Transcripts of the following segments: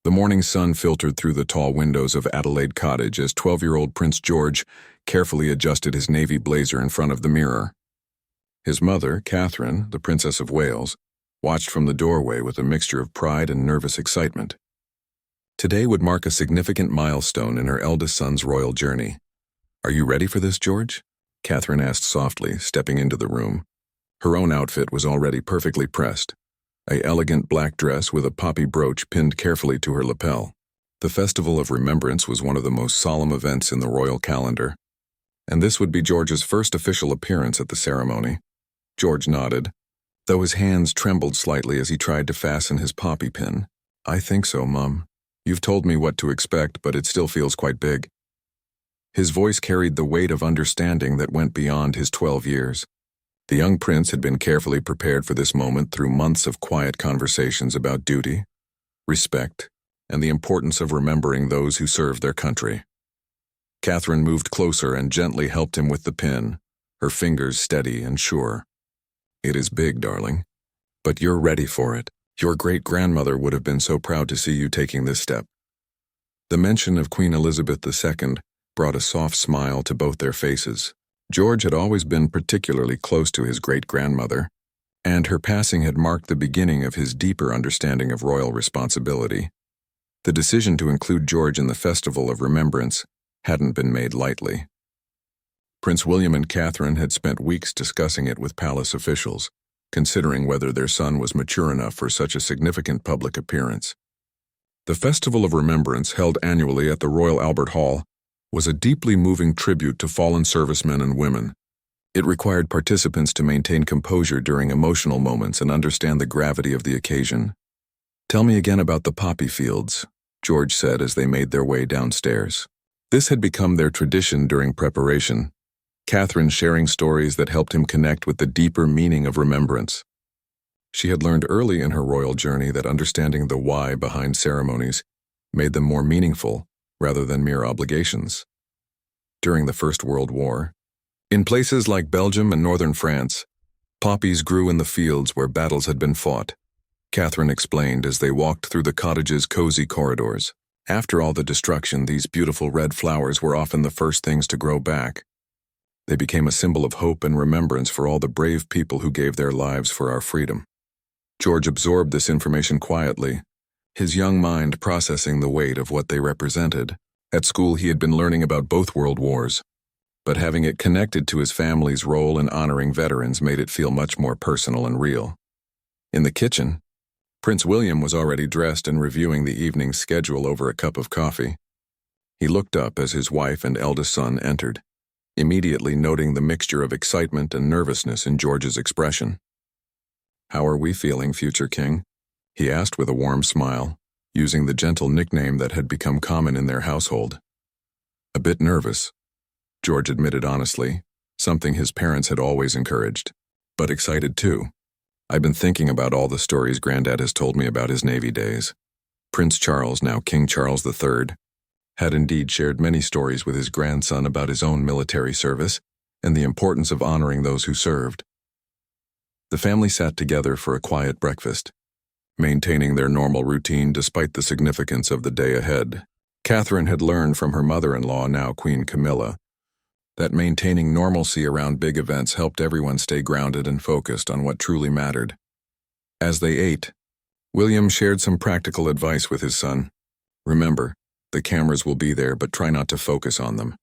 The morning sun filtered through the tall windows of Adelaide Cottage as 12-year-old Prince George carefully adjusted his navy blazer in front of the mirror. His mother, Catherine, the Princess of Wales, watched from the doorway with a mixture of pride and nervous excitement. Today would mark a significant milestone in her eldest son's royal journey. "Are you ready for this, George?" Catherine asked softly, stepping into the room. Her own outfit was already perfectly pressed, an elegant black dress with a poppy brooch pinned carefully to her lapel. The Festival of Remembrance was one of the most solemn events in the royal calendar, and this would be George's first official appearance at the ceremony. George nodded, though his hands trembled slightly as he tried to fasten his poppy pin. "I think so, Mum. You've told me what to expect, but it still feels quite big." His voice carried the weight of understanding that went beyond his 12 years. The young prince had been carefully prepared for this moment through months of quiet conversations about duty, respect, and the importance of remembering those who served their country. Catherine moved closer and gently helped him with the pin, her fingers steady and sure. "It is big, darling, but you're ready for it. Your great-grandmother would have been so proud to see you taking this step." The mention of Queen Elizabeth II brought a soft smile to both their faces. George had always been particularly close to his great-grandmother, and her passing had marked the beginning of his deeper understanding of royal responsibility. The decision to include George in the Festival of Remembrance hadn't been made lightly. Prince William and Catherine had spent weeks discussing it with palace officials, considering whether their son was mature enough for such a significant public appearance. The Festival of Remembrance, held annually at the Royal Albert Hall, was a deeply moving tribute to fallen servicemen and women. It required participants to maintain composure during emotional moments and understand the gravity of the occasion. "Tell me again about the poppy fields," George said as they made their way downstairs. This had become their tradition during preparation, Catherine sharing stories that helped him connect with the deeper meaning of remembrance. She had learned early in her royal journey that understanding the why behind ceremonies made them more meaningful rather than mere obligations. During the First World War, in places like Belgium and northern France, poppies grew in the fields where battles had been fought, Catherine explained as they walked through the cottage's cozy corridors. After all the destruction, these beautiful red flowers were often the first things to grow back. They became a symbol of hope and remembrance for all the brave people who gave their lives for our freedom. George absorbed this information quietly, his young mind processing the weight of what they represented. At school, he had been learning about both world wars, but having it connected to his family's role in honoring veterans made it feel much more personal and real. In the kitchen, Prince William was already dressed and reviewing the evening's schedule over a cup of coffee. He looked up as his wife and eldest son entered, immediately noting the mixture of excitement and nervousness in George's expression. "How are we feeling, future king?" he asked with a warm smile, using the gentle nickname that had become common in their household. "A bit nervous," George admitted honestly, something his parents had always encouraged, "but excited too. I've been thinking about all the stories Granddad has told me about his Navy days." Prince Charles, now King Charles III, had indeed shared many stories with his grandson about his own military service and the importance of honoring those who served. The family sat together for a quiet breakfast, maintaining their normal routine despite the significance of the day ahead. Catherine had learned from her mother-in-law, now Queen Camilla, that maintaining normalcy around big events helped everyone stay grounded and focused on what truly mattered. As they ate, William shared some practical advice with his son. "Remember, the cameras will be there, but try not to focus on them.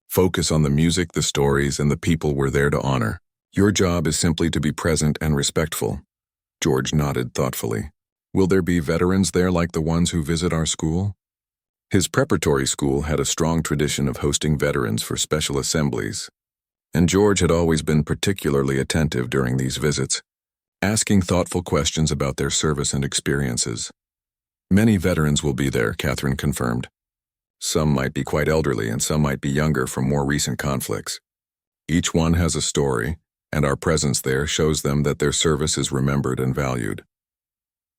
Focus on the music, the stories, and the people we're there to honor. Your job is simply to be present and respectful." George nodded thoughtfully. "Will there be veterans there like the ones who visit our school?" His preparatory school had a strong tradition of hosting veterans for special assemblies, and George had always been particularly attentive during these visits, asking thoughtful questions about their service and experiences. "Many veterans will be there," Catherine confirmed. "Some might be quite elderly and some might be younger from more recent conflicts. Each one has a story, and our presence there shows them that their service is remembered and valued."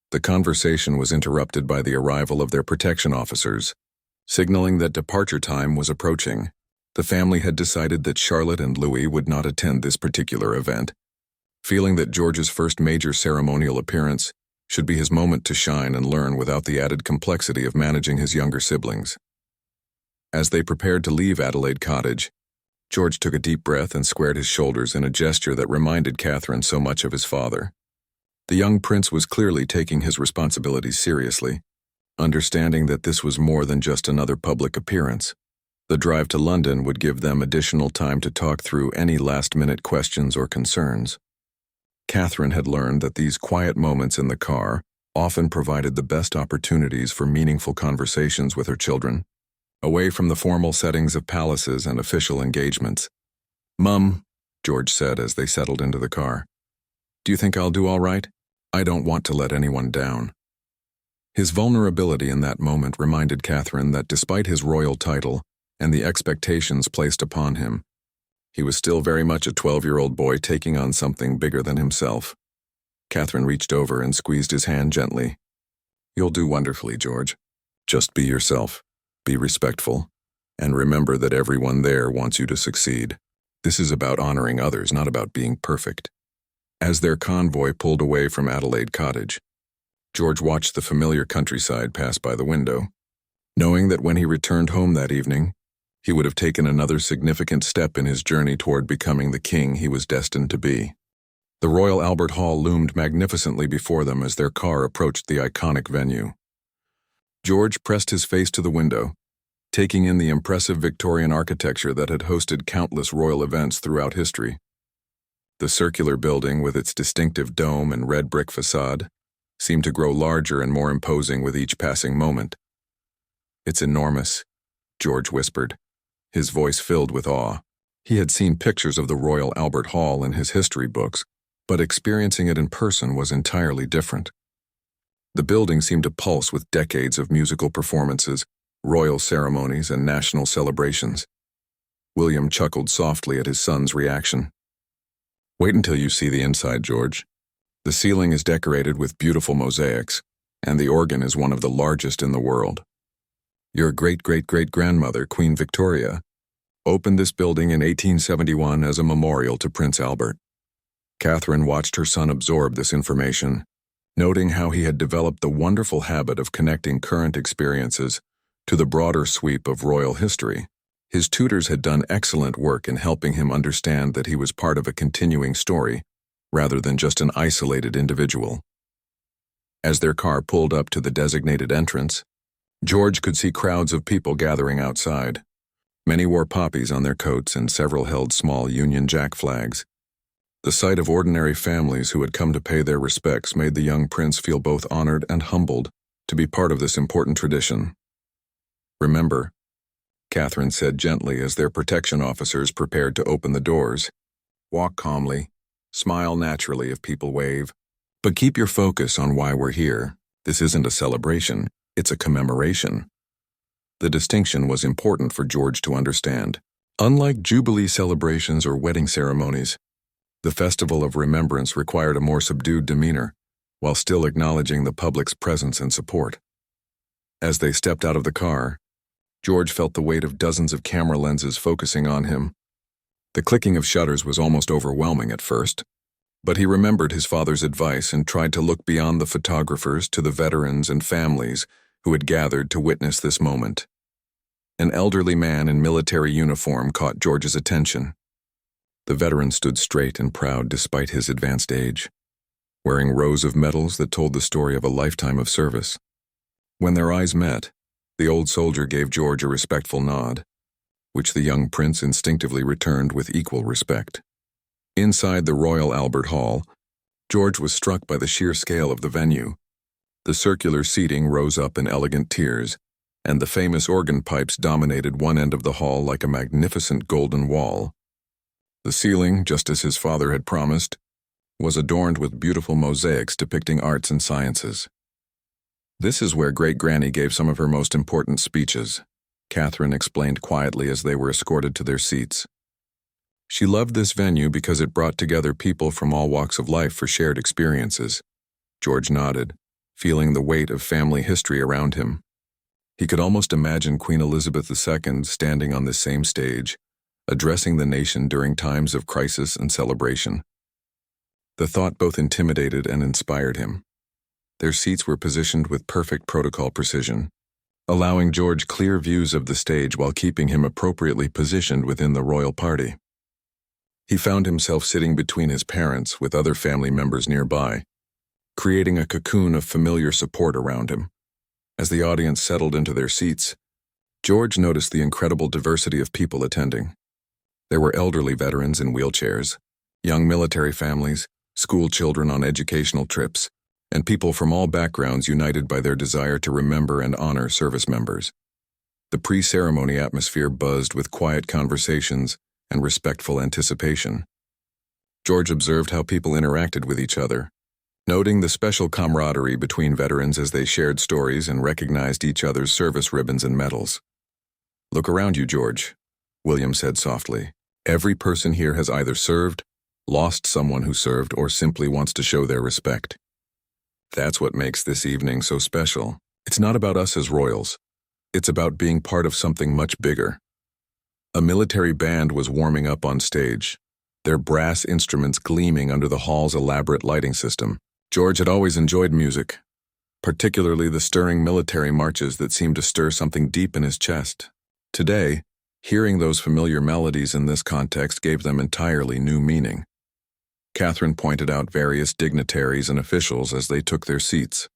The conversation was interrupted by the arrival of their protection officers, signaling that departure time was approaching. The family had decided that Charlotte and Louis would not attend this particular event. Feeling that George's first major ceremonial appearance should be his moment to shine and learn without the added complexity of managing his younger siblings. As they prepared to leave Adelaide Cottage, George took a deep breath and squared his shoulders in a gesture that reminded Catherine so much of his father. The young prince was clearly taking his responsibilities seriously, understanding that this was more than just another public appearance. The drive to London would give them additional time to talk through any last-minute questions or concerns. Catherine had learned that these quiet moments in the car often provided the best opportunities for meaningful conversations with her children, away from the formal settings of palaces and official engagements. "Mum," George said as they settled into the car, "do you think I'll do all right? I don't want to let anyone down." His vulnerability in that moment reminded Catherine that despite his royal title and the expectations placed upon him, he was still very much a 12-year-old boy taking on something bigger than himself. Catherine reached over and squeezed his hand gently. "You'll do wonderfully, George. Just be yourself. Be respectful, and remember that everyone there wants you to succeed. This is about honoring others, not about being perfect." As their convoy pulled away from Adelaide Cottage, George watched the familiar countryside pass by the window, knowing that when he returned home that evening, he would have taken another significant step in his journey toward becoming the king he was destined to be. The Royal Albert Hall loomed magnificently before them as their car approached the iconic venue. George pressed his face to the window, taking in the impressive Victorian architecture that had hosted countless royal events throughout history. The circular building, with its distinctive dome and red brick facade, seemed to grow larger and more imposing with each passing moment. "It's enormous," George whispered, his voice filled with awe. He had seen pictures of the Royal Albert Hall in his history books, but experiencing it in person was entirely different. The building seemed to pulse with decades of musical performances, royal ceremonies, and national celebrations. William chuckled softly at his son's reaction. "Wait until you see the inside, George. The ceiling is decorated with beautiful mosaics, and the organ is one of the largest in the world. Your great-great-great-grandmother, Queen Victoria, opened this building in 1871 as a memorial to Prince Albert." Catherine watched her son absorb this information, noting how he had developed the wonderful habit of connecting current experiences to the broader sweep of royal history. His tutors had done excellent work in helping him understand that he was part of a continuing story, rather than just an isolated individual. As their car pulled up to the designated entrance, George could see crowds of people gathering outside. Many wore poppies on their coats and several held small Union Jack flags. The sight of ordinary families who had come to pay their respects made the young prince feel both honored and humbled to be part of this important tradition. "Remember," Catherine said gently as their protection officers prepared to open the doors, "walk calmly, smile naturally if people wave, but keep your focus on why we're here. This isn't a celebration, it's a commemoration." The distinction was important for George to understand. Unlike Jubilee celebrations or wedding ceremonies, the Festival of Remembrance required a more subdued demeanor, while still acknowledging the public's presence and support. As they stepped out of the car, George felt the weight of dozens of camera lenses focusing on him. The clicking of shutters was almost overwhelming at first, but he remembered his father's advice and tried to look beyond the photographers to the veterans and families who had gathered to witness this moment. An elderly man in military uniform caught George's attention. The veteran stood straight and proud despite his advanced age, wearing rows of medals that told the story of a lifetime of service. When their eyes met, the old soldier gave George a respectful nod, which the young prince instinctively returned with equal respect. Inside the Royal Albert Hall, George was struck by the sheer scale of the venue. The circular seating rose up in elegant tiers, and the famous organ pipes dominated one end of the hall like a magnificent golden wall. The ceiling, just as his father had promised, was adorned with beautiful mosaics depicting arts and sciences. "This is where Great-Granny gave some of her most important speeches," Catherine explained quietly as they were escorted to their seats. She loved this venue because it brought together people from all walks of life for shared experiences. George nodded, feeling the weight of family history around him. He could almost imagine Queen Elizabeth II standing on the same stage, addressing the nation during times of crisis and celebration. The thought both intimidated and inspired him. Their seats were positioned with perfect protocol precision, allowing George clear views of the stage while keeping him appropriately positioned within the royal party. He found himself sitting between his parents with other family members nearby, creating a cocoon of familiar support around him. As the audience settled into their seats, George noticed the incredible diversity of people attending. There were elderly veterans in wheelchairs, young military families, school children on educational trips, and people from all backgrounds united by their desire to remember and honor service members. The pre-ceremony atmosphere buzzed with quiet conversations and respectful anticipation. George observed how people interacted with each other, noting the special camaraderie between veterans as they shared stories and recognized each other's service ribbons and medals. "Look around you, George," William said softly. "Every person here has either served, lost someone who served, or simply wants to show their respect. That's what makes this evening so special. It's not about us as royals. It's about being part of something much bigger." A military band was warming up on stage, their brass instruments gleaming under the hall's elaborate lighting system. George had always enjoyed music, particularly the stirring military marches that seemed to stir something deep in his chest. Today, hearing those familiar melodies in this context gave them entirely new meaning. Catherine pointed out various dignitaries and officials as they took their seats.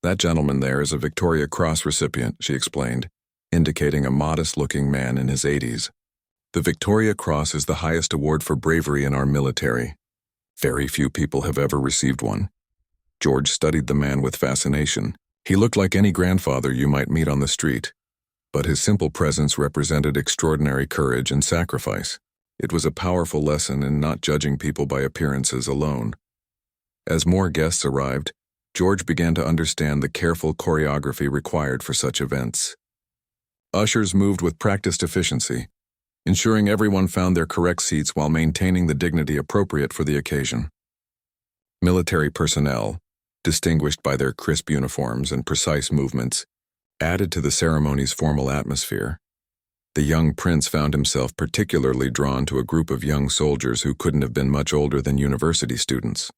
"That gentleman there is a Victoria Cross recipient," she explained, indicating a modest-looking man in his 80s. "The Victoria Cross is the highest award for bravery in our military. Very few people have ever received one." George studied the man with fascination. He looked like any grandfather you might meet on the street, but his simple presence represented extraordinary courage and sacrifice. It was a powerful lesson in not judging people by appearances alone. As more guests arrived, George began to understand the careful choreography required for such events. Ushers moved with practiced efficiency, ensuring everyone found their correct seats while maintaining the dignity appropriate for the occasion. Military personnel, distinguished by their crisp uniforms and precise movements, added to the ceremony's formal atmosphere. The young prince found himself particularly drawn to a group of young soldiers who couldn't have been much older than university students.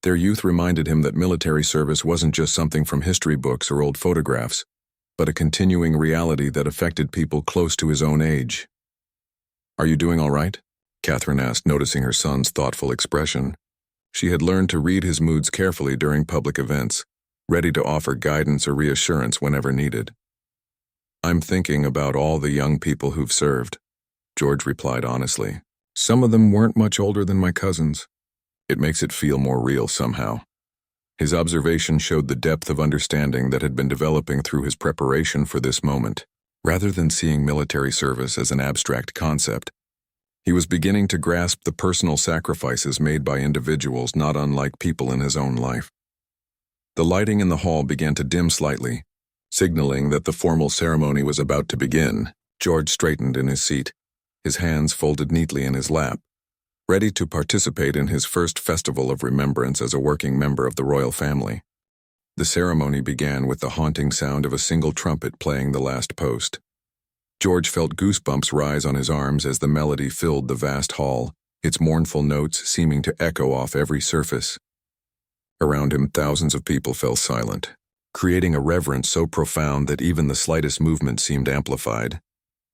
Their youth reminded him that military service wasn't just something from history books or old photographs, but a continuing reality that affected people close to his own age. "Are you doing all right?" Catherine asked, noticing her son's thoughtful expression. She had learned to read his moods carefully during public events, ready to offer guidance or reassurance whenever needed. "I'm thinking about all the young people who've served," George replied honestly. "Some of them weren't much older than my cousins. It makes it feel more real somehow." His observation showed the depth of understanding that had been developing through his preparation for this moment. Rather than seeing military service as an abstract concept, he was beginning to grasp the personal sacrifices made by individuals not unlike people in his own life. The lighting in the hall began to dim slightly, signaling that the formal ceremony was about to begin. George straightened in his seat, his hands folded neatly in his lap, ready to participate in his first festival of remembrance as a working member of the royal family. The ceremony began with the haunting sound of a single trumpet playing the last post. George felt goosebumps rise on his arms as the melody filled the vast hall, its mournful notes seeming to echo off every surface. Around him, thousands of people fell silent, creating a reverence so profound that even the slightest movement seemed amplified.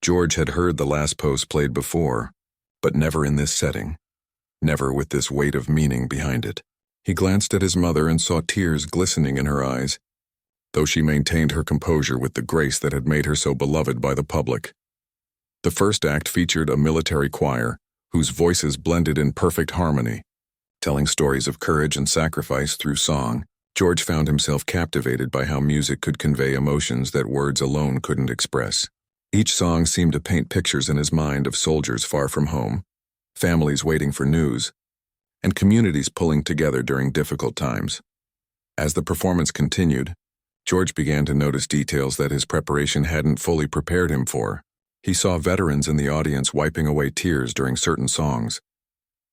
George had heard the last post played before, but never in this setting, never with this weight of meaning behind it. He glanced at his mother and saw tears glistening in her eyes, though she maintained her composure with the grace that had made her so beloved by the public. The first act featured a military choir, whose voices blended in perfect harmony, telling stories of courage and sacrifice through song. George found himself captivated by how music could convey emotions that words alone couldn't express. Each song seemed to paint pictures in his mind of soldiers far from home, families waiting for news, and communities pulling together during difficult times. As the performance continued, George began to notice details that his preparation hadn't fully prepared him for. He saw veterans in the audience wiping away tears during certain songs,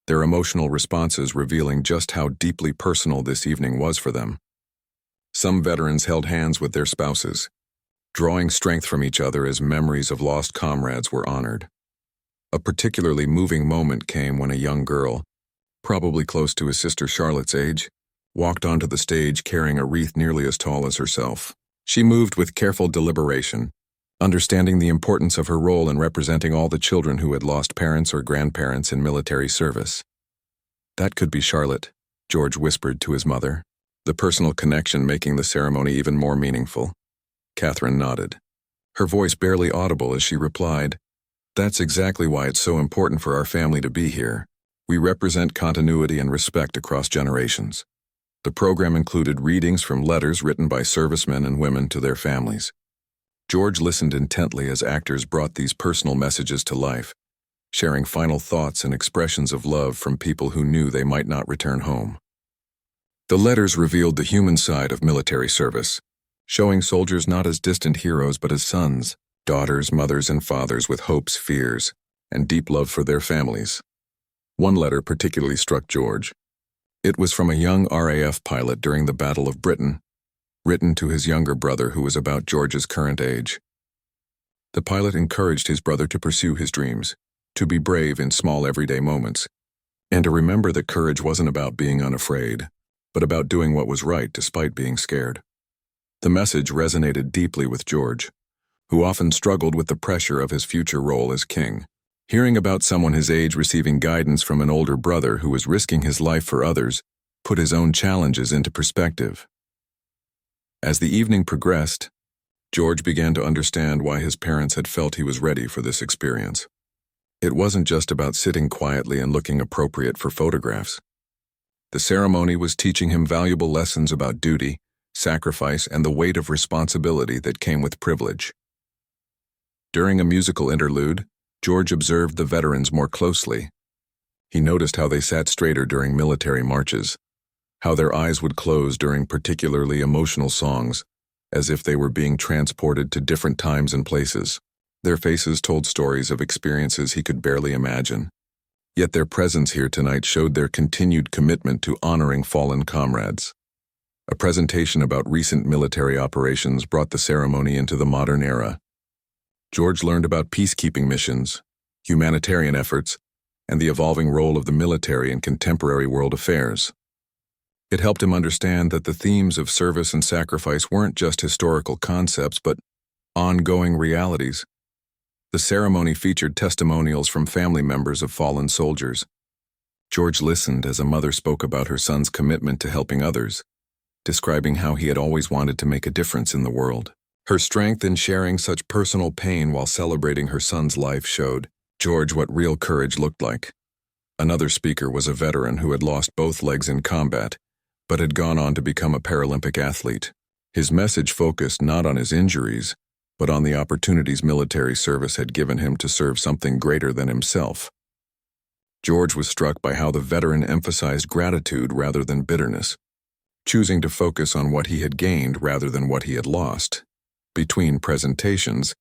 their emotional responses revealing just how deeply personal this evening was for them. Some veterans held hands with their spouses, drawing strength from each other as memories of lost comrades were honored. A particularly moving moment came when a young girl, probably close to his sister Charlotte's age, walked onto the stage carrying a wreath nearly as tall as herself. She moved with careful deliberation, understanding the importance of her role in representing all the children who had lost parents or grandparents in military service. "That could be Charlotte," George whispered to his mother, the personal connection making the ceremony even more meaningful. Catherine nodded, her voice barely audible as she replied, "That's exactly why it's so important for our family to be here. We represent continuity and respect across generations." The program included readings from letters written by servicemen and women to their families. George listened intently as actors brought these personal messages to life, sharing final thoughts and expressions of love from people who knew they might not return home. The letters revealed the human side of military service, showing soldiers not as distant heroes but as sons, daughters, mothers, and fathers with hopes, fears, and deep love for their families. One letter particularly struck George. It was from a young RAF pilot during the Battle of Britain, written to his younger brother who was about George's current age. The pilot encouraged his brother to pursue his dreams, to be brave in small everyday moments, and to remember that courage wasn't about being unafraid, but about doing what was right despite being scared. The message resonated deeply with George, who often struggled with the pressure of his future role as king. Hearing about someone his age receiving guidance from an older brother who was risking his life for others put his own challenges into perspective. As the evening progressed, George began to understand why his parents had felt he was ready for this experience. It wasn't just about sitting quietly and looking appropriate for photographs. The ceremony was teaching him valuable lessons about duty, sacrifice, and the weight of responsibility that came with privilege. During a musical interlude, George observed the veterans more closely. He noticed how they sat straighter during military marches, how their eyes would close during particularly emotional songs, as if they were being transported to different times and places. Their faces told stories of experiences he could barely imagine. Yet their presence here tonight showed their continued commitment to honoring fallen comrades. A presentation about recent military operations brought the ceremony into the modern era. George learned about peacekeeping missions, humanitarian efforts, and the evolving role of the military in contemporary world affairs. It helped him understand that the themes of service and sacrifice weren't just historical concepts, but ongoing realities. The ceremony featured testimonials from family members of fallen soldiers. George listened as a mother spoke about her son's commitment to helping others, describing how he had always wanted to make a difference in the world. Her strength in sharing such personal pain while celebrating her son's life showed George what real courage looked like. Another speaker was a veteran who had lost both legs in combat, but had gone on to become a Paralympic athlete. His message focused not on his injuries, but on the opportunities military service had given him to serve something greater than himself. George was struck by how the veteran emphasized gratitude rather than bitterness, choosing to focus on what he had gained rather than what he had lost. Between presentations,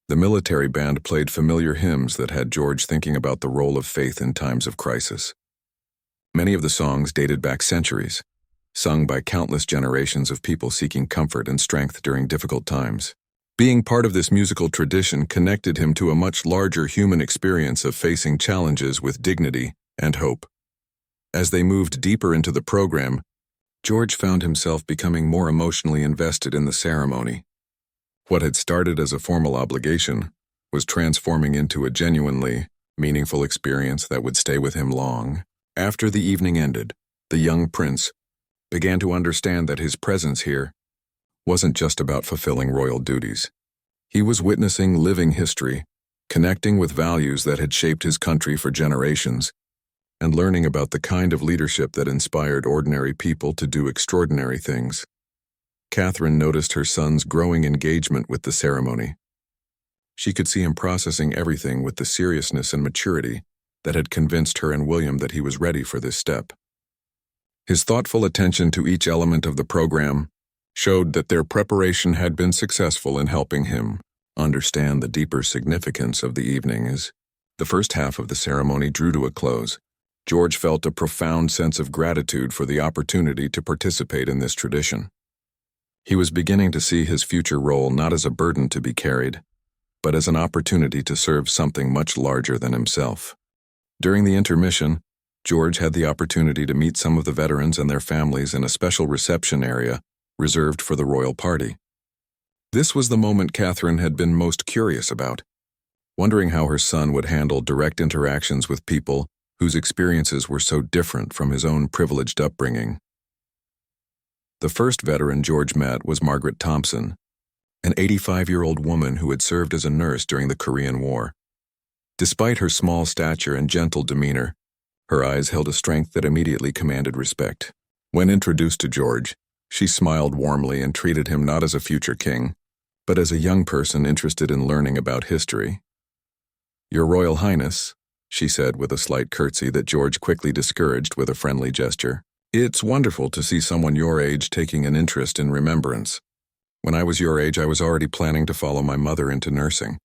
the military band played familiar hymns that had George thinking about the role of faith in times of crisis. Many of the songs dated back centuries, sung by countless generations of people seeking comfort and strength during difficult times. Being part of this musical tradition connected him to a much larger human experience of facing challenges with dignity and hope. As they moved deeper into the program, George found himself becoming more emotionally invested in the ceremony. What had started as a formal obligation was transforming into a genuinely meaningful experience that would stay with him long. After the evening ended, the young prince began to understand that his presence here wasn't just about fulfilling royal duties. He was witnessing living history, connecting with values that had shaped his country for generations, and learning about the kind of leadership that inspired ordinary people to do extraordinary things. Catherine noticed her son's growing engagement with the ceremony. She could see him processing everything with the seriousness and maturity that had convinced her and William that he was ready for this step. His thoughtful attention to each element of the program showed that their preparation had been successful in helping him understand the deeper significance of the evening. As the first half of the ceremony drew to a close, George felt a profound sense of gratitude for the opportunity to participate in this tradition. He was beginning to see his future role not as a burden to be carried, but as an opportunity to serve something much larger than himself. During the intermission, George had the opportunity to meet some of the veterans and their families in a special reception area reserved for the royal party. This was the moment Catherine had been most curious about, wondering how her son would handle direct interactions with people whose experiences were so different from his own privileged upbringing. The first veteran George met was Margaret Thompson, an 85-year-old woman who had served as a nurse during the Korean War. Despite her small stature and gentle demeanor, her eyes held a strength that immediately commanded respect. When introduced to George, she smiled warmly and treated him not as a future king, but as a young person interested in learning about history. "Your Royal Highness," she said with a slight curtsy that George quickly discouraged with a friendly gesture. "It's wonderful to see someone your age taking an interest in Remembrance. When I was your age, I was already planning to follow my mother into nursing."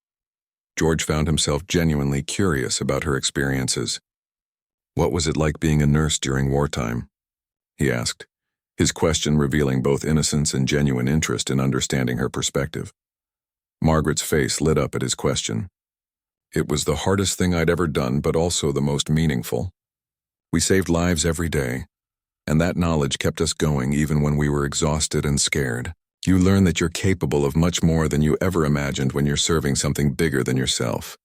George found himself genuinely curious about her experiences. "What was it like being a nurse during wartime?" he asked, his question revealing both innocence and genuine interest in understanding her perspective. Margaret's face lit up at his question. "It was the hardest thing I'd ever done, but also the most meaningful. We saved lives every day, and that knowledge kept us going even when we were exhausted and scared. You learn that you're capable of much more than you ever imagined when you're serving something bigger than yourself."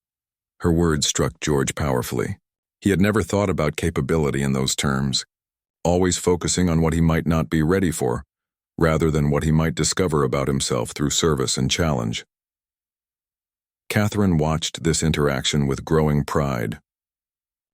Her words struck George powerfully. He had never thought about capability in those terms, always focusing on what he might not be ready for, rather than what he might discover about himself through service and challenge. Catherine watched this interaction with growing pride.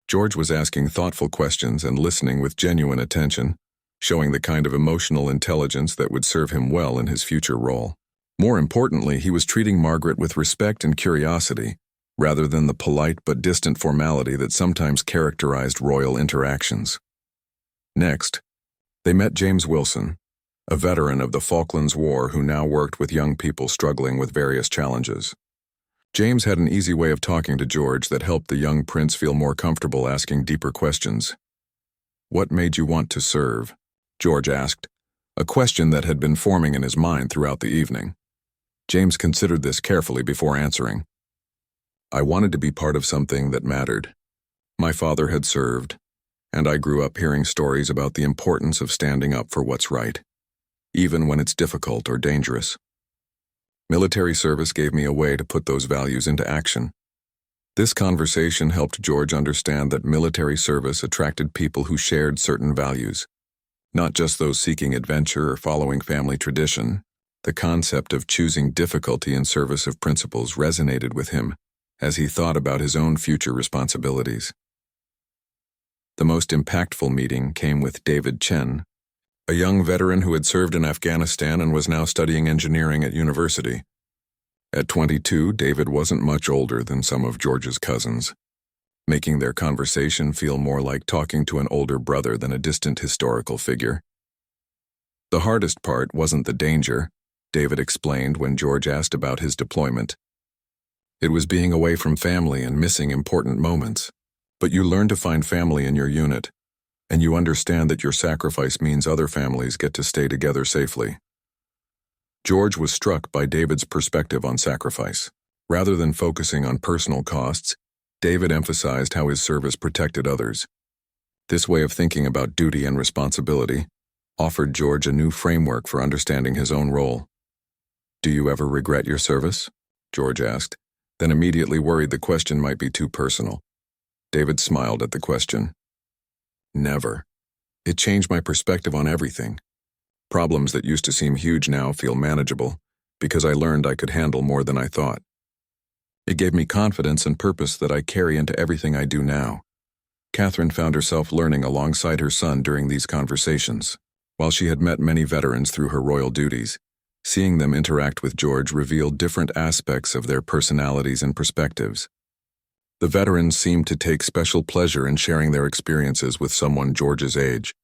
George was asking thoughtful questions and listening with genuine attention, showing the kind of emotional intelligence that would serve him well in his future role. More importantly, he was treating Margaret with respect and curiosity, rather than the polite but distant formality that sometimes characterized royal interactions. Next, they met James Wilson, a veteran of the Falklands War who now worked with young people struggling with various challenges. James had an easy way of talking to George that helped the young prince feel more comfortable asking deeper questions. "What made you want to serve?" George asked, a question that had been forming in his mind throughout the evening. James considered this carefully before answering. "I wanted to be part of something that mattered. My father had served, and I grew up hearing stories about the importance of standing up for what's right, even when it's difficult or dangerous. Military service gave me a way to put those values into action." This conversation helped George understand that military service attracted people who shared certain values, not just those seeking adventure or following family tradition. The concept of choosing difficulty in service of principles resonated with him as he thought about his own future responsibilities. The most impactful meeting came with David Chen, a young veteran who had served in Afghanistan and was now studying engineering at university. At 22, David wasn't much older than some of George's cousins, making their conversation feel more like talking to an older brother than a distant historical figure. "The hardest part wasn't the danger," David explained when George asked about his deployment. "It was being away from family and missing important moments. But you learn to find family in your unit, and you understand that your sacrifice means other families get to stay together safely." George was struck by David's perspective on sacrifice. Rather than focusing on personal costs, David emphasized how his service protected others. This way of thinking about duty and responsibility offered George a new framework for understanding his own role. "Do you ever regret your service?" George asked, then immediately worried the question might be too personal. David smiled at the question. "Never. It changed my perspective on everything. Problems that used to seem huge now feel manageable, because I learned I could handle more than I thought. It gave me confidence and purpose that I carry into everything I do now." Catherine found herself learning alongside her son during these conversations. While she had met many veterans through her royal duties, seeing them interact with George revealed different aspects of their personalities and perspectives. The veterans seemed to take special pleasure in sharing their experiences with someone George's age,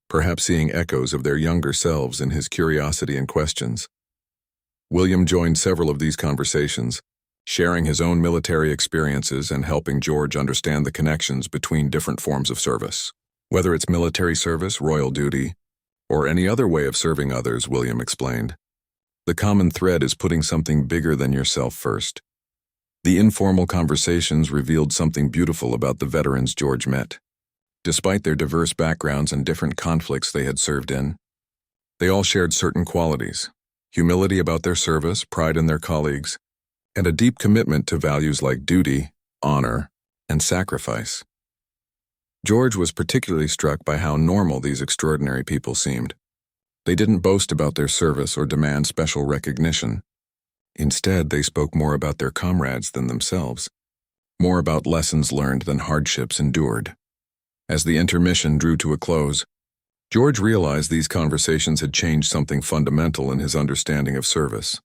perhaps seeing echoes of their younger selves in his curiosity and questions. William joined several of these conversations, sharing his own military experiences and helping George understand the connections between different forms of service. "Whether it's military service, royal duty, or any other way of serving others," William explained, "the common thread is putting something bigger than yourself first." The informal conversations revealed something beautiful about the veterans George met. Despite their diverse backgrounds and different conflicts they had served in, they all shared certain qualities: humility about their service, pride in their colleagues, and a deep commitment to values like duty, honor, and sacrifice. George was particularly struck by how normal these extraordinary people seemed. They didn't boast about their service or demand special recognition. Instead, they spoke more about their comrades than themselves, more about lessons learned than hardships endured. As the intermission drew to a close, George realized these conversations had changed something fundamental in his understanding of service.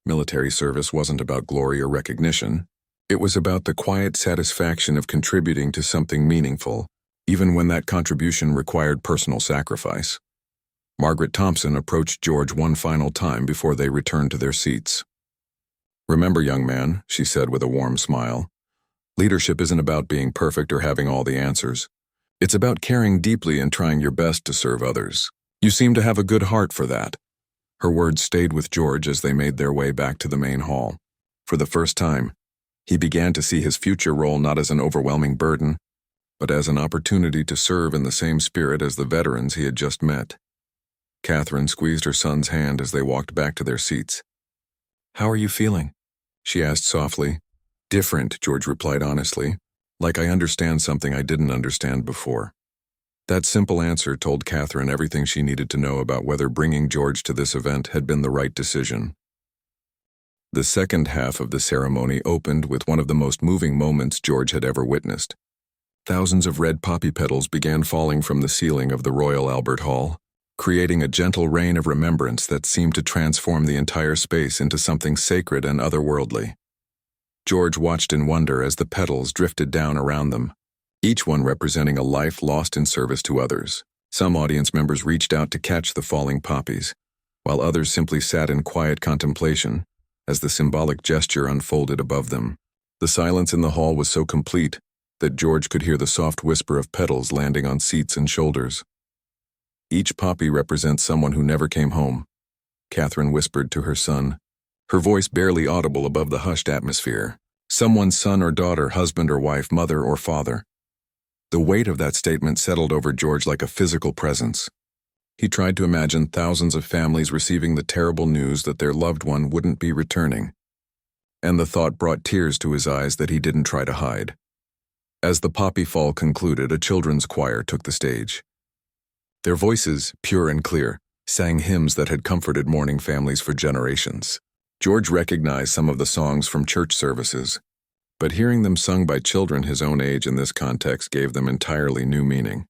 Military service wasn't about glory or recognition. It was about the quiet satisfaction of contributing to something meaningful, even when that contribution required personal sacrifice. Margaret Thompson approached George one final time before they returned to their seats. "Remember, young man," she said with a warm smile, "leadership isn't about being perfect or having all the answers. It's about caring deeply and trying your best to serve others. You seem to have a good heart for that." Her words stayed with George as they made their way back to the main hall. For the first time, he began to see his future role not as an overwhelming burden, but as an opportunity to serve in the same spirit as the veterans he had just met. Catherine squeezed her son's hand as they walked back to their seats. "How are you feeling?" she asked softly. "Different," George replied honestly, "like I understand something I didn't understand before." That simple answer told Catherine everything she needed to know about whether bringing George to this event had been the right decision. The second half of the ceremony opened with one of the most moving moments George had ever witnessed. Thousands of red poppy petals began falling from the ceiling of the Royal Albert Hall, creating a gentle rain of remembrance that seemed to transform the entire space into something sacred and otherworldly. George watched in wonder as the petals drifted down around them, each one representing a life lost in service to others. Some audience members reached out to catch the falling poppies, while others simply sat in quiet contemplation as the symbolic gesture unfolded above them. The silence in the hall was so complete that George could hear the soft whisper of petals landing on seats and shoulders. "Each poppy represents someone who never came home," Catherine whispered to her son, her voice barely audible above the hushed atmosphere. "Someone's son or daughter, husband or wife, mother or father." The weight of that statement settled over George like a physical presence. He tried to imagine thousands of families receiving the terrible news that their loved one wouldn't be returning, and the thought brought tears to his eyes that he didn't try to hide. As the poppy fall concluded, a children's choir took the stage. Their voices, pure and clear, sang hymns that had comforted mourning families for generations. George recognized some of the songs from church services, but hearing them sung by children his own age in this context gave them entirely new meaning.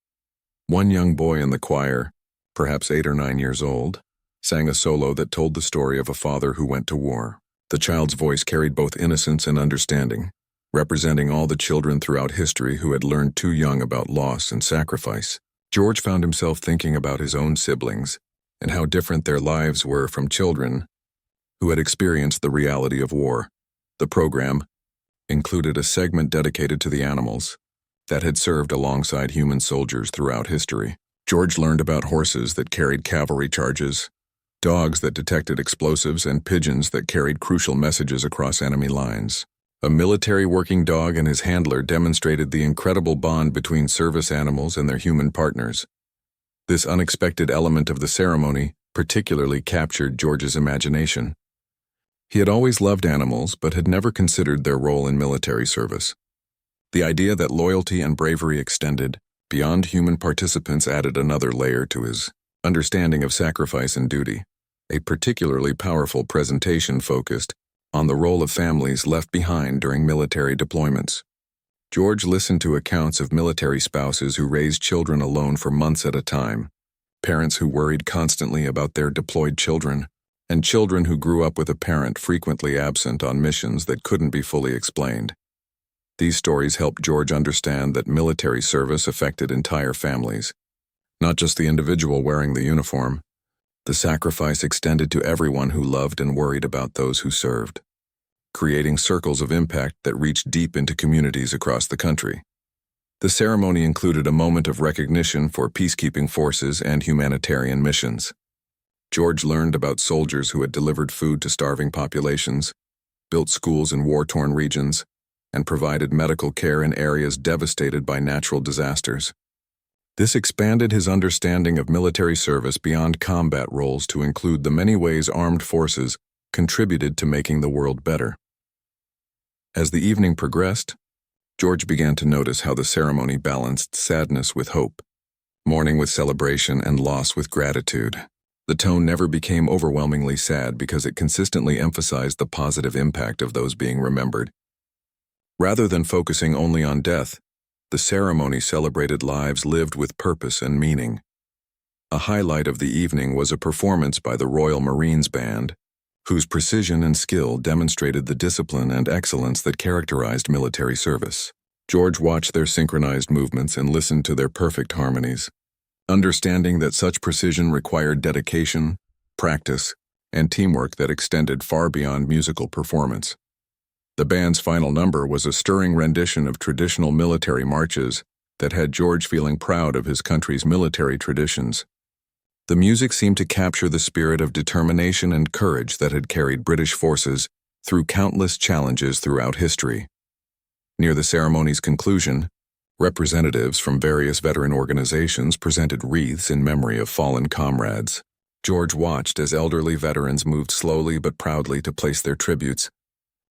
One young boy in the choir, perhaps 8 or 9 years old, sang a solo that told the story of a father who went to war. The child's voice carried both innocence and understanding, representing all the children throughout history who had learned too young about loss and sacrifice. George found himself thinking about his own siblings and how different their lives were from children who had experienced the reality of war. The program included a segment dedicated to the animals that had served alongside human soldiers throughout history. George learned about horses that carried cavalry charges, dogs that detected explosives, and pigeons that carried crucial messages across enemy lines. A military working dog and his handler demonstrated the incredible bond between service animals and their human partners. This unexpected element of the ceremony particularly captured George's imagination. He had always loved animals, but had never considered their role in military service. The idea that loyalty and bravery extended beyond human participants added another layer to his understanding of sacrifice and duty. A particularly powerful presentation focused on the role of families left behind during military deployments. George listened to accounts of military spouses who raised children alone for months at a time, parents who worried constantly about their deployed children, and children who grew up with a parent frequently absent on missions that couldn't be fully explained. These stories helped George understand that military service affected entire families, not just the individual wearing the uniform. The sacrifice extended to everyone who loved and worried about those who served, creating circles of impact that reached deep into communities across the country. The ceremony included a moment of recognition for peacekeeping forces and humanitarian missions. George learned about soldiers who had delivered food to starving populations, built schools in war-torn regions, and provided medical care in areas devastated by natural disasters. This expanded his understanding of military service beyond combat roles to include the many ways armed forces contributed to making the world better. As the evening progressed, George began to notice how the ceremony balanced sadness with hope, mourning with celebration, and loss with gratitude. The tone never became overwhelmingly sad because it consistently emphasized the positive impact of those being remembered. Rather than focusing only on death, the ceremony celebrated lives lived with purpose and meaning. A highlight of the evening was a performance by the Royal Marines Band, whose precision and skill demonstrated the discipline and excellence that characterized military service. George watched their synchronized movements and listened to their perfect harmonies, understanding that such precision required dedication, practice, and teamwork that extended far beyond musical performance. The band's final number was a stirring rendition of traditional military marches that had George feeling proud of his country's military traditions. The music seemed to capture the spirit of determination and courage that had carried British forces through countless challenges throughout history. Near the ceremony's conclusion, representatives from various veteran organizations presented wreaths in memory of fallen comrades. George watched as elderly veterans moved slowly but proudly to place their tributes,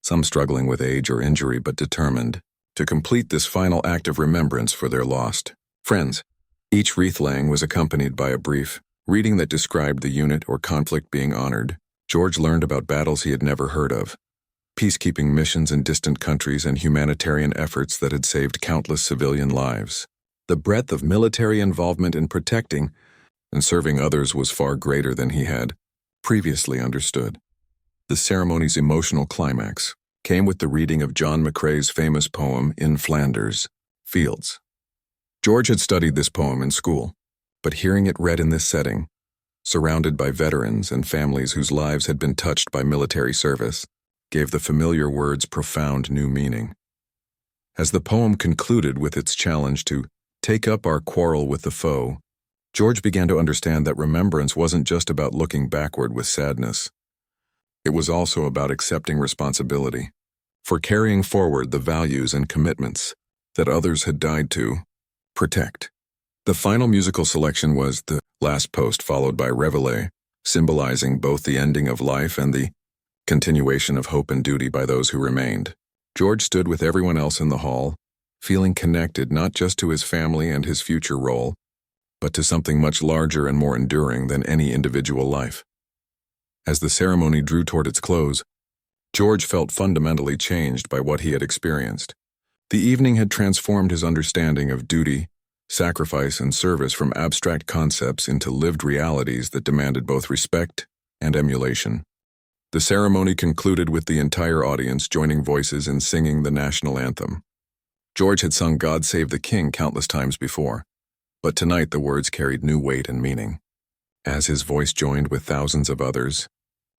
some struggling with age or injury but determined to complete this final act of remembrance for their lost friends. Each wreath-laying was accompanied by a brief reading that described the unit or conflict being honored. George learned about battles he had never heard of, peacekeeping missions in distant countries, and humanitarian efforts that had saved countless civilian lives. The breadth of military involvement in protecting and serving others was far greater than he had previously understood. The ceremony's emotional climax came with the reading of John McCrae's famous poem, In Flanders Fields. George had studied this poem in school, but hearing it read in this setting, surrounded by veterans and families whose lives had been touched by military service, gave the familiar words profound new meaning. As the poem concluded with its challenge to take up our quarrel with the foe, George began to understand that remembrance wasn't just about looking backward with sadness. It was also about accepting responsibility for carrying forward the values and commitments that others had died to protect. The final musical selection was the last post, followed by Reveille, symbolizing both the ending of life and the continuation of hope and duty by those who remained. George stood with everyone else in the hall, feeling connected not just to his family and his future role, but to something much larger and more enduring than any individual life. As the ceremony drew toward its close, George felt fundamentally changed by what he had experienced. The evening had transformed his understanding of duty, sacrifice, and service from abstract concepts into lived realities that demanded both respect and emulation. The ceremony concluded with the entire audience joining voices in singing the national anthem. George had sung God Save the King countless times before, but tonight the words carried new weight and meaning. As his voice joined with thousands of others,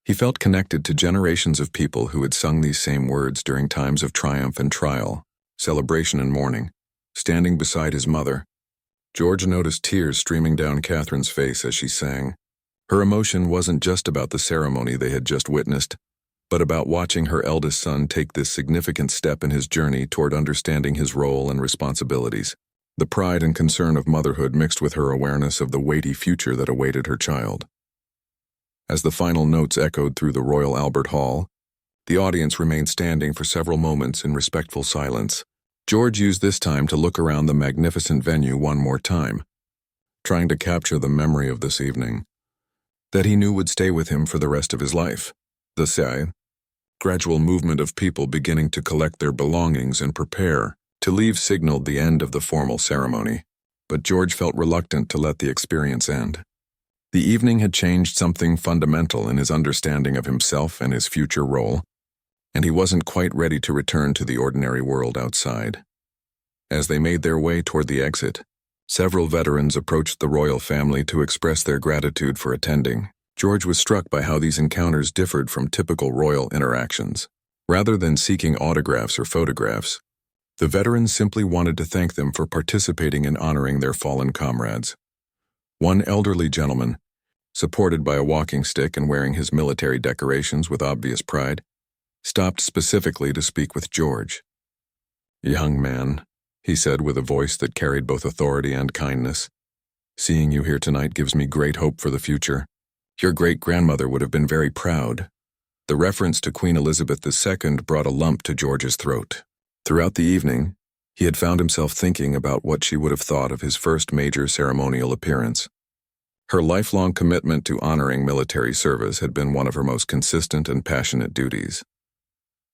he felt connected to generations of people who had sung these same words during times of triumph and trial, celebration and mourning. Standing beside his mother, George noticed tears streaming down Catherine's face as she sang. Her emotion wasn't just about the ceremony they had just witnessed, but about watching her eldest son take this significant step in his journey toward understanding his role and responsibilities. The pride and concern of motherhood mixed with her awareness of the weighty future that awaited her child. As the final notes echoed through the Royal Albert Hall, the audience remained standing for several moments in respectful silence. George used this time to look around the magnificent venue one more time, trying to capture the memory of this evening that he knew would stay with him for the rest of his life. The gradual movement of people beginning to collect their belongings and prepare to leave signaled the end of the formal ceremony, but George felt reluctant to let the experience end. The evening had changed something fundamental in his understanding of himself and his future role, and he wasn't quite ready to return to the ordinary world outside. As they made their way toward the exit, several veterans approached the royal family to express their gratitude for attending. George was struck by how these encounters differed from typical royal interactions. Rather than seeking autographs or photographs, the veterans simply wanted to thank them for participating in honoring their fallen comrades. One elderly gentleman, supported by a walking stick and wearing his military decorations with obvious pride, stopped specifically to speak with George. "Young man," he said with a voice that carried both authority and kindness, "seeing you here tonight gives me great hope for the future. Your great-grandmother would have been very proud." The reference to Queen Elizabeth II brought a lump to George's throat. Throughout the evening, he had found himself thinking about what she would have thought of his first major ceremonial appearance. Her lifelong commitment to honoring military service had been one of her most consistent and passionate duties.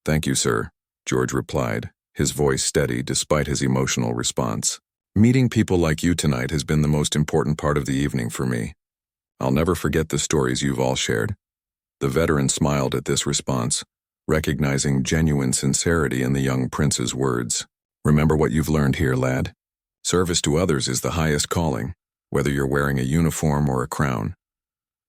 "Thank you, sir," George replied, his voice steady despite his emotional response. "Meeting people like you tonight has been the most important part of the evening for me. I'll never forget the stories you've all shared." The veteran smiled at this response, recognizing genuine sincerity in the young prince's words. "Remember what you've learned here, lad. Service to others is the highest calling, whether you're wearing a uniform or a crown."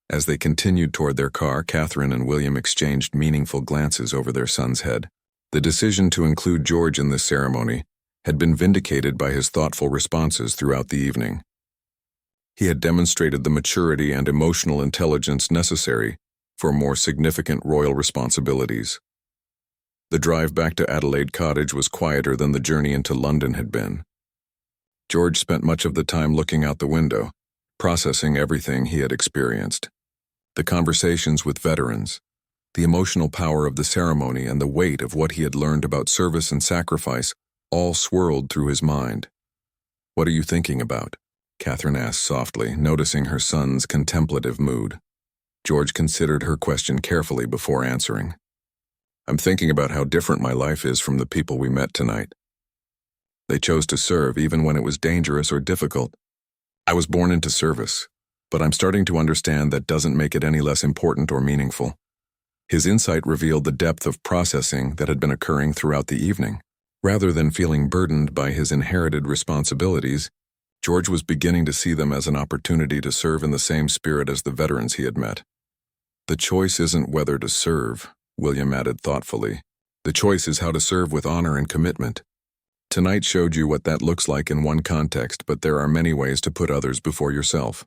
As they continued toward their car, Catherine and William exchanged meaningful glances over their son's head. The decision to include George in this ceremony had been vindicated by his thoughtful responses throughout the evening. He had demonstrated the maturity and emotional intelligence necessary for more significant royal responsibilities. The drive back to Adelaide Cottage was quieter than the journey into London had been. George spent much of the time looking out the window, processing everything he had experienced. The conversations with veterans, the emotional power of the ceremony, and the weight of what he had learned about service and sacrifice all swirled through his mind. "What are you thinking about?" Catherine asked softly, noticing her son's contemplative mood. George considered her question carefully before answering. "I'm thinking about how different my life is from the people we met tonight. They chose to serve even when it was dangerous or difficult. I was born into service, but I'm starting to understand that doesn't make it any less important or meaningful." His insight revealed the depth of processing that had been occurring throughout the evening. Rather than feeling burdened by his inherited responsibilities, George was beginning to see them as an opportunity to serve in the same spirit as the veterans he had met. "The choice isn't whether to serve," William added thoughtfully. "The choice is how to serve with honor and commitment. Tonight showed you what that looks like in one context, but there are many ways to put others before yourself."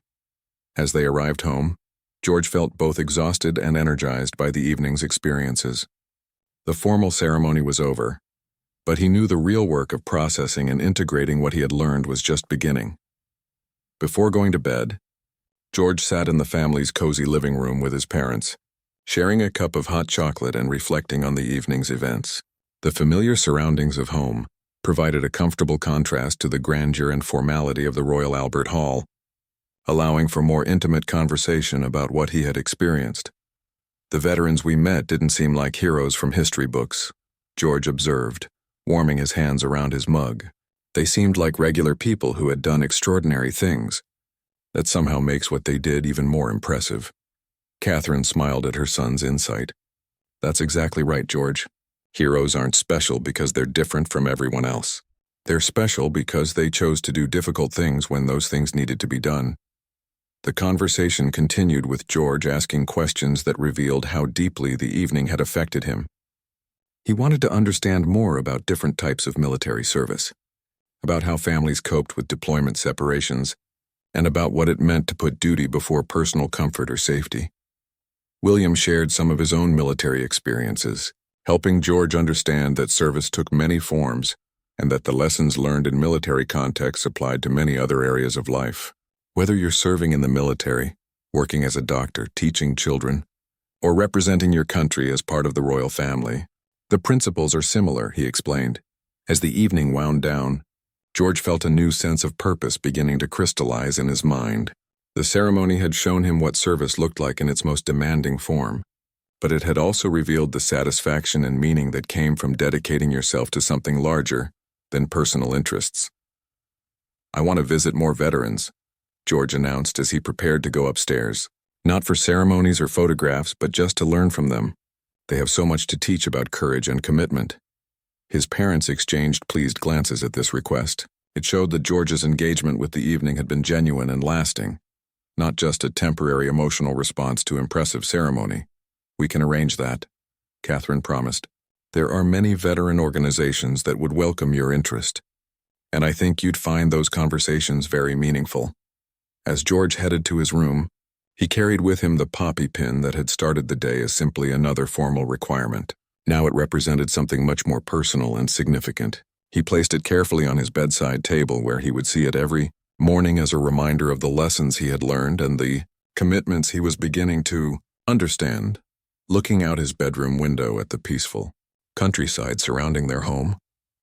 As they arrived home, George felt both exhausted and energized by the evening's experiences. The formal ceremony was over, but he knew the real work of processing and integrating what he had learned was just beginning. Before going to bed, George sat in the family's cozy living room with his parents, sharing a cup of hot chocolate and reflecting on the evening's events. The familiar surroundings of home provided a comfortable contrast to the grandeur and formality of the Royal Albert Hall, allowing for more intimate conversation about what he had experienced. "The veterans we met didn't seem like heroes from history books," George observed, warming his hands around his mug. "They seemed like regular people who had done extraordinary things. That somehow makes what they did even more impressive." Catherine smiled at her son's insight. "That's exactly right, George. Heroes aren't special because they're different from everyone else. They're special because they chose to do difficult things when those things needed to be done." The conversation continued with George asking questions that revealed how deeply the evening had affected him. He wanted to understand more about different types of military service, about how families coped with deployment separations, and about what it meant to put duty before personal comfort or safety. William shared some of his own military experiences, helping George understand that service took many forms and that the lessons learned in military contexts applied to many other areas of life. Whether you're serving in the military, working as a doctor, teaching children, or representing your country as part of the royal family, the principles are similar, he explained. As the evening wound down, George felt a new sense of purpose beginning to crystallize in his mind. The ceremony had shown him what service looked like in its most demanding form, but it had also revealed the satisfaction and meaning that came from dedicating yourself to something larger than personal interests. "I want to visit more veterans," George announced as he prepared to go upstairs. "Not for ceremonies or photographs, but just to learn from them. They have so much to teach about courage and commitment." His parents exchanged pleased glances at this request. It showed that George's engagement with the evening had been genuine and lasting, not just a temporary emotional response to impressive ceremony. "We can arrange that," Catherine promised. "There are many veteran organizations that would welcome your interest, and I think you'd find those conversations very meaningful." As George headed to his room, he carried with him the poppy pin that had started the day as simply another formal requirement. Now it represented something much more personal and significant. He placed it carefully on his bedside table where he would see it every morning as a reminder of the lessons he had learned and the commitments he was beginning to understand. Looking out his bedroom window at the peaceful countryside surrounding their home,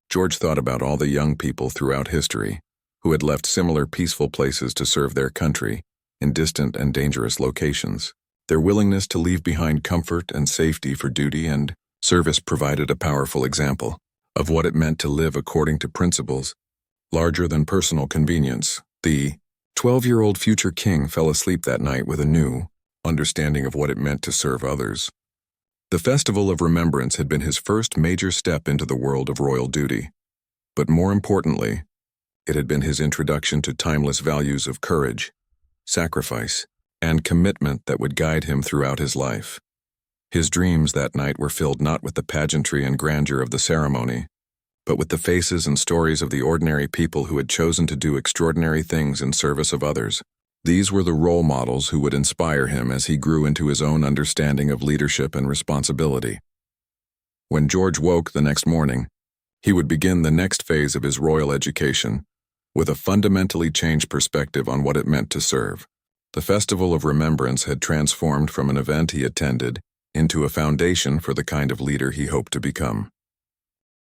George thought about all the young people throughout history who had left similar peaceful places to serve their country in distant and dangerous locations. Their willingness to leave behind comfort and safety for duty and service provided a powerful example of what it meant to live according to principles larger than personal convenience. The 12-year-old future king fell asleep that night with a new understanding of what it meant to serve others. The Festival of Remembrance had been his first major step into the world of royal duty, but more importantly, it had been his introduction to timeless values of courage, sacrifice, and commitment that would guide him throughout his life. His dreams that night were filled not with the pageantry and grandeur of the ceremony, but with the faces and stories of the ordinary people who had chosen to do extraordinary things in service of others. These were the role models who would inspire him as he grew into his own understanding of leadership and responsibility. When George woke the next morning, he would begin the next phase of his royal education with a fundamentally changed perspective on what it meant to serve. The Festival of Remembrance had transformed from an event he attended into a foundation for the kind of leader he hoped to become.